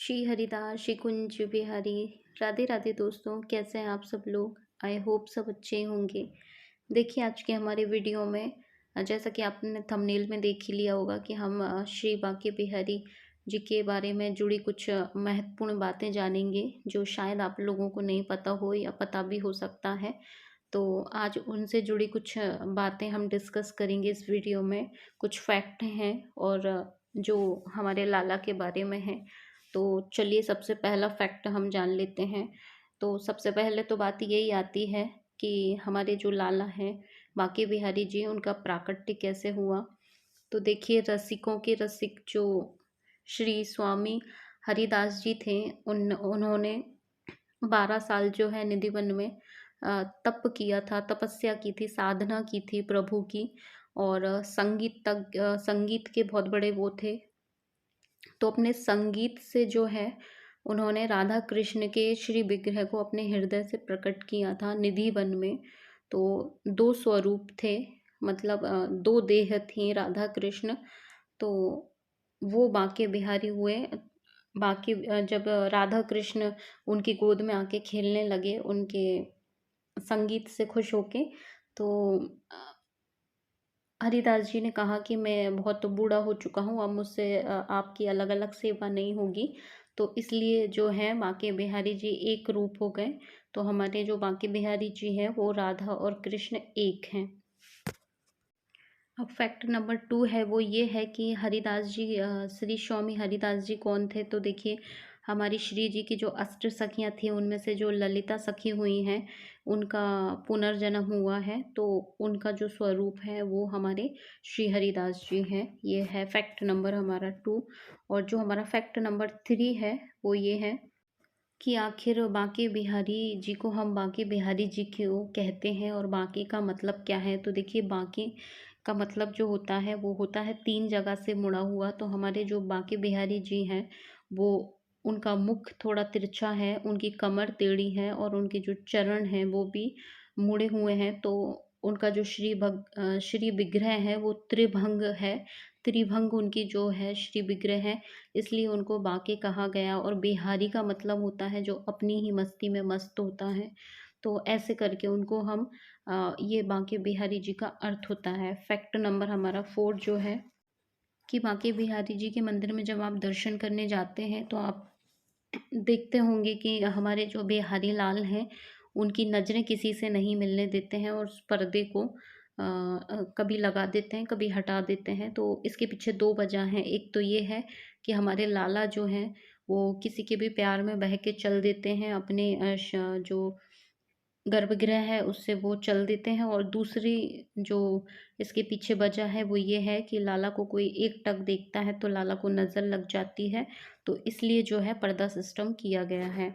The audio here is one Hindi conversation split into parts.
श्री हरिदास श्री कुंज बिहारी। राधे राधे दोस्तों, कैसे हैं आप सब लोग। आई होप सब अच्छे होंगे। देखिए आज के हमारे वीडियो में जैसा कि आपने थंबनेल में देख ही लिया होगा कि हम श्री बांके बिहारी जी के बारे में जुड़ी कुछ महत्वपूर्ण बातें जानेंगे जो शायद आप लोगों को नहीं पता हो या पता भी हो सकता है। तो आज उनसे जुड़ी कुछ बातें हम डिस्कस करेंगे इस वीडियो में। कुछ फैक्ट हैं और जो हमारे लाला के बारे में है। तो चलिए सबसे पहला फैक्ट हम जान लेते हैं। तो सबसे पहले तो बात यही आती है कि हमारे जो लाला हैं बांके बिहारी जी, उनका प्राकट्य कैसे हुआ। तो देखिए रसिकों के रसिक जो श्री स्वामी हरिदास जी थे, उन्होंने 12 साल जो है निधिवन में तप किया था, तपस्या की थी, साधना की थी प्रभु की। और संगीत के बहुत बड़े वो थे। तो अपने संगीत से जो है उन्होंने राधा कृष्ण के श्री विग्रह को अपने हृदय से प्रकट किया था निधि वन में। तो दो स्वरूप थे, मतलब दो देह थी राधा कृष्ण। तो वो बांके बिहारी हुए। बाकी जब राधा कृष्ण उनकी गोद में आके खेलने लगे उनके संगीत से खुश होके, तो हरिदास जी ने कहा कि मैं बहुत बूढ़ा हो चुका हूँ, अब मुझसे आपकी अलग अलग सेवा नहीं होगी। तो इसलिए जो है बांके बिहारी जी एक रूप हो गए। तो हमारे जो बांके बिहारी जी हैं वो राधा और कृष्ण एक हैं। अब फैक्ट नंबर 2 है वो ये है कि हरिदास जी श्री स्वामी हरिदास जी कौन थे। तो देखिए हमारी श्री जी की जो अष्ट सखियाँ थी उनमें से जो ललिता सखी हुई हैं उनका पुनर्जन्म हुआ है। तो उनका जो स्वरूप है वो हमारे श्री हरिदास जी हैं। ये है फैक्ट नंबर हमारा 2। और जो हमारा फैक्ट नंबर 3 है वो ये है कि आखिर बांके बिहारी जी को हम बांके बिहारी जी क्यों कहते हैं और बांके का मतलब क्या है। तो देखिए बांके का मतलब जो होता है वो होता है 3 जगह से मुड़ा हुआ। तो हमारे जो बांके बिहारी जी हैं वो उनका मुख थोड़ा तिरछा है, उनकी कमर टेढ़ी है और उनके जो चरण हैं वो भी मुड़े हुए हैं। तो उनका जो श्री विग्रह है वो त्रिभंग है। त्रिभंग उनकी जो है श्री विग्रह है, इसलिए उनको बांके कहा गया। और बिहारी का मतलब होता है जो अपनी ही मस्ती में मस्त होता है। तो ऐसे करके उनको हम ये बांके बिहारी जी का अर्थ होता है। फैक्ट नंबर हमारा 4 जो है कि बांके बिहारी जी के मंदिर में जब आप दर्शन करने जाते हैं तो आप देखते होंगे कि हमारे जो बिहारी लाल हैं उनकी नज़रें किसी से नहीं मिलने देते हैं और उस पर्दे को कभी लगा देते हैं, कभी हटा देते हैं। तो इसके पीछे 2 वजह हैं। एक तो ये है कि हमारे लाला जो हैं वो किसी के भी प्यार में बह के चल देते हैं, अपने जो गर्भगृह है उससे वो चल देते हैं। और दूसरी जो इसके पीछे वजह है वो ये है कि लाला को कोई एक टक देखता है तो लाला को नज़र लग जाती है। तो इसलिए जो है पर्दा सिस्टम किया गया है।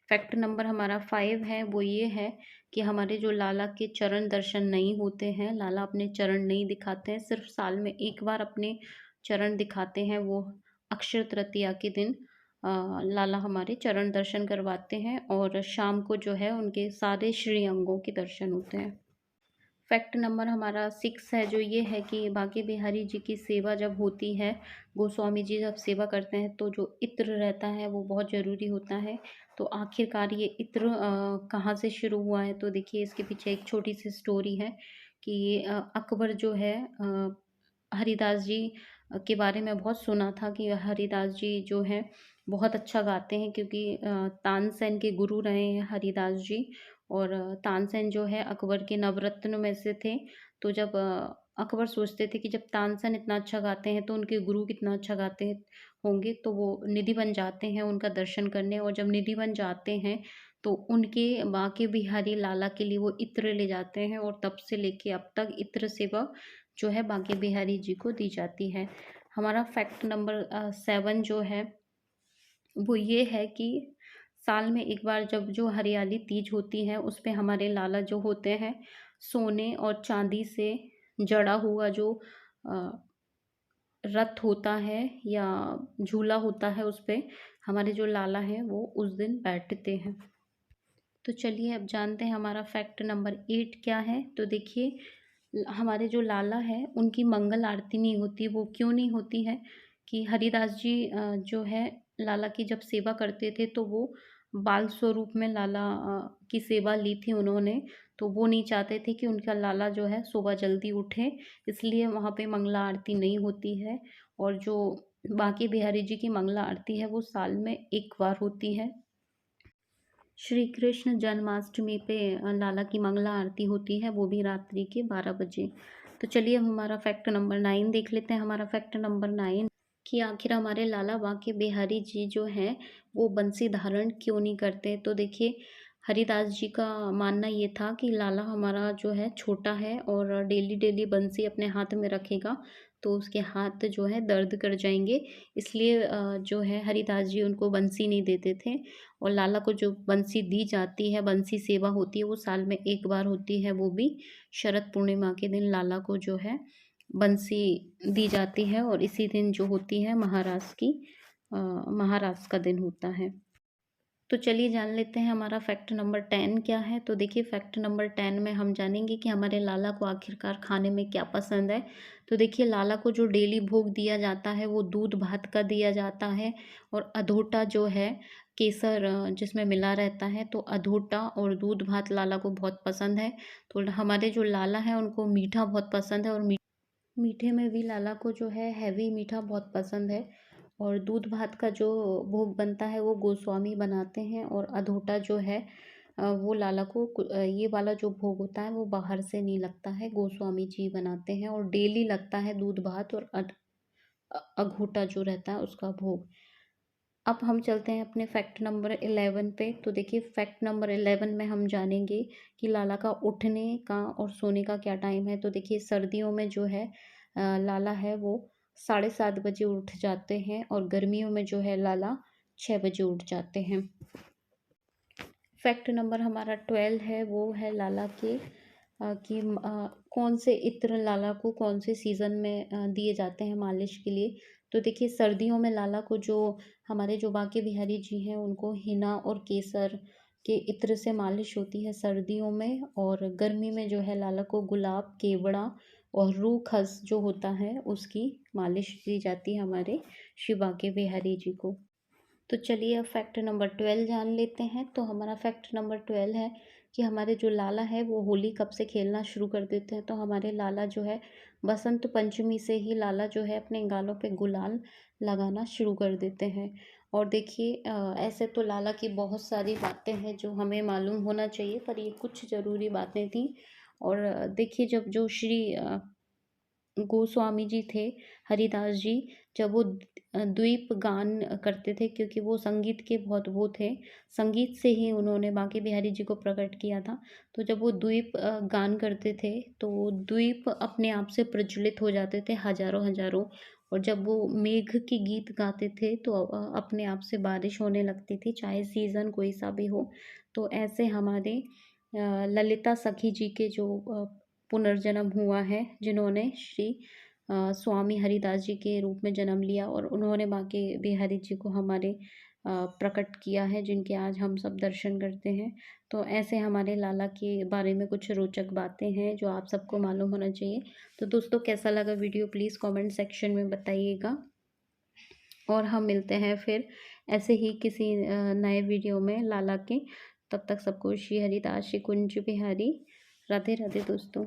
फैक्ट नंबर हमारा 5 है वो ये है कि हमारे जो लाला के चरण दर्शन नहीं होते हैं, लाला अपने चरण नहीं दिखाते हैं, सिर्फ साल में एक बार अपने चरण दिखाते हैं। वो अक्षय तृतीया के दिन लाला हमारे चरण दर्शन करवाते हैं और शाम को जो है उनके सारे श्री अंगों के दर्शन होते हैं। फैक्ट नंबर हमारा 6 है जो ये है कि बांके बिहारी जी की सेवा जब होती है, गोस्वामी जी जब सेवा करते हैं तो जो इत्र रहता है वो बहुत ज़रूरी होता है। तो आखिरकार ये इत्र कहाँ से शुरू हुआ है। तो देखिए इसके पीछे एक छोटी सी स्टोरी है कि अकबर जो है हरिदास जी के बारे में बहुत सुना था कि हरिदास जी जो हैं बहुत अच्छा गाते हैं, क्योंकि तानसेन के गुरु रहे हैं हरिदास जी। और तानसेन जो है अकबर के नवरत्न में से थे। तो जब अकबर सोचते थे कि जब तानसेन इतना अच्छा गाते हैं तो उनके गुरु कितना अच्छा गाते होंगे, तो वो निधि बन जाते हैं उनका दर्शन करने। और जब निधि बन जाते हैं तो उनके बांके बिहारी लाला के लिए वो इत्र ले जाते हैं और तब से लेके अब तक इत्र सेवा जो है बांके बिहारी जी को दी जाती है। हमारा फैक्ट नंबर 7 जो है वो ये है कि साल में एक बार जब जो हरियाली तीज होती है उस पे हमारे लाला जो होते हैं सोने और चांदी से जड़ा हुआ जो अ, रथ होता है या झूला होता है उस पे हमारे जो लाला हैं वो उस दिन बैठते हैं। तो चलिए अब जानते हैं हमारा फैक्ट नंबर 8 क्या है। तो देखिए हमारे जो लाला है उनकी मंगल आरती नहीं होती। वो क्यों नहीं होती है कि हरिदास जी जो है लाला की जब सेवा करते थे तो वो बाल स्वरूप में लाला की सेवा ली थी उन्होंने। तो वो नहीं चाहते थे कि उनका लाला जो है सुबह जल्दी उठे, इसलिए वहाँ पे मंगला आरती नहीं होती है। और जो बांके बिहारी जी की मंगला आरती है वो साल में एक बार होती है। श्री कृष्ण जन्माष्टमी पे लाला की मंगला आरती होती है, वो भी रात्रि के 12 बजे। तो चलिए अब हमारा फैक्ट नंबर 9 देख लेते हैं। हमारा फैक्ट नंबर 9 कि आखिर हमारे लाला बांके बिहारी जी जो हैं वो बंसी धारण क्यों नहीं करते। तो देखिए, हरिदास जी का मानना ये था कि लाला हमारा जो है छोटा है और डेली डेली बंसी अपने हाथ में रखेगा तो उसके हाथ जो है दर्द कर जाएंगे, इसलिए जो है हरिदास जी उनको बंसी नहीं देते थे। और लाला को जो बंसी दी जाती है, बंसी सेवा होती है, वो साल में एक बार होती है, वो भी शरद पूर्णिमा के दिन लाला को जो है बंसी दी जाती है। और इसी दिन जो होती है महारास की महारास का दिन होता है। तो चलिए जान लेते हैं हमारा फैक्ट नंबर 10 क्या है। तो देखिए, फैक्ट नंबर 10 में हम जानेंगे कि हमारे लाला को आखिरकार खाने में क्या पसंद है। तो देखिए, लाला को जो डेली भोग दिया जाता है वो दूध भात का दिया जाता है। और अधोटा जो है केसर जिसमें मिला रहता है, तो अधोटा और दूध भात लाला को बहुत पसंद है। तो हमारे जो लाला है उनको मीठा बहुत पसंद है, और मीठे में भी लाला को जो है हैवी मीठा बहुत पसंद है। और दूध भात का जो भोग बनता है वो गोस्वामी बनाते हैं। और अधोटा जो है वो लाला को ये वाला जो भोग होता है वो बाहर से नहीं लगता है, गोस्वामी जी बनाते हैं। और डेली लगता है दूध भात और अघोटा जो रहता है उसका भोग। अब हम चलते हैं अपने फैक्ट नंबर 11 पे। तो देखिए, फैक्ट नंबर 11 में हम जानेंगे कि लाला का उठने का और सोने का क्या टाइम है। तो देखिए, सर्दियों में जो है लाला है वो 7:30 बजे उठ जाते हैं, और गर्मियों में जो है लाला 6 बजे उठ जाते हैं। फैक्ट नंबर हमारा 12 है, वो है लाला के कि कौन से इत्र लाला को कौन से सीज़न में दिए जाते हैं मालिश के लिए। तो देखिए, सर्दियों में लाला को जो हमारे जो बांके बिहारी जी हैं उनको हिना और केसर के इत्र से मालिश होती है सर्दियों में। और गर्मी में जो है लाला को गुलाब, केवड़ा और रूह खस जो होता है उसकी मालिश दी जाती है हमारे श्री बांके बिहारी जी को। तो चलिए अब फैक्ट नंबर 12 जान लेते हैं। तो हमारा फैक्ट नंबर 12 है कि हमारे जो लाला है वो होली कब से खेलना शुरू कर देते हैं। तो हमारे लाला जो है बसंत पंचमी से ही लाला जो है अपने गालों पे गुलाल लगाना शुरू कर देते हैं। और देखिए, ऐसे तो लाला की बहुत सारी बातें हैं जो हमें मालूम होना चाहिए, पर ये कुछ ज़रूरी बातें थी। और देखिए, जब जो श्री गोस्वामी जी थे, हरिदास जी, जब वो द्वीप गान करते थे, क्योंकि वो संगीत के बहुत वो थे, संगीत से ही उन्होंने बांके बिहारी जी को प्रकट किया था। तो जब वो द्वीप गान करते थे तो वो द्वीप अपने आप से प्रज्वलित हो जाते थे हजारों हजारों। और जब वो मेघ के गीत गाते थे तो अपने आप से बारिश होने लगती थी, चाहे सीज़न कोई सा भी हो। तो ऐसे हमारे ललिता सखी जी के जो पुनर्जन्म हुआ है, जिन्होंने श्री स्वामी हरिदास जी के रूप में जन्म लिया, और उन्होंने बांके बिहारी जी को हमारे प्रकट किया है, जिनके आज हम सब दर्शन करते हैं। तो ऐसे हमारे लाला के बारे में कुछ रोचक बातें हैं जो आप सबको मालूम होना चाहिए। तो दोस्तों, कैसा लगा वीडियो प्लीज़ कमेंट सेक्शन में बताइएगा। और हम मिलते हैं फिर ऐसे ही किसी नए वीडियो में लाला के। तब तक सबको श्री हरिदास, श्री कुंज बिहारी, राधे राधे दोस्तों।